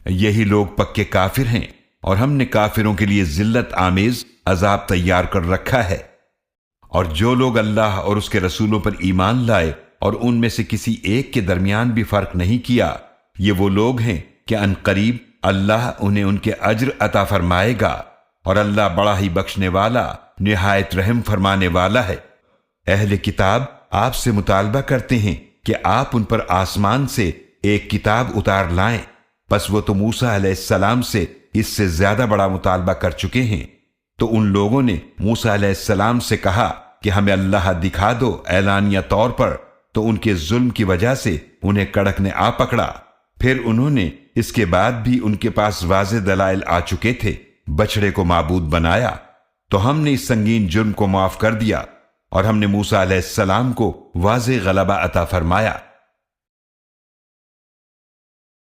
यही लोग पक्के काफिर हैं और हमने काफिरों के लिए जिल्लत आमेज अजाब तैयार कर रखा है। और जो लोग अल्लाह और उसके रसूलों पर ईमान लाए और उनमें से किसी एक के दरमियान भी फर्क नहीं किया, ये वो लोग हैं कि अनकरीब अल्लाह उन्हें उनके अज्र अता फरमाएगा और अल्लाह बड़ा ही बख्शने वाला निहायत रहम फरमाने वाला है। अहले किताब आपसे मुतालबा करते हैं कि आप उन पर आसमान से एक किताब उतार लाएं, बस वो तो मूसा अलैहिस्सलाम से इससे ज्यादा बड़ा मुतालबा कर चुके हैं। तो उन लोगों ने मूसा अलैहिस्सलाम से कहा कि हमें अल्लाह दिखा दो ऐलानिया तौर पर, तो उनके जुल्म की वजह से उन्हें कड़क ने आ पकड़ा। फिर उन्होंने इसके बाद भी उनके पास वाज़े दलाइल आ चुके थे, बछड़े को माबूद बनाया, तो हमने इस संगीन जुर्म को माफ कर दिया और हमने मूसा अलैहिस्सलाम को वाज़े गलबा अता फरमाया।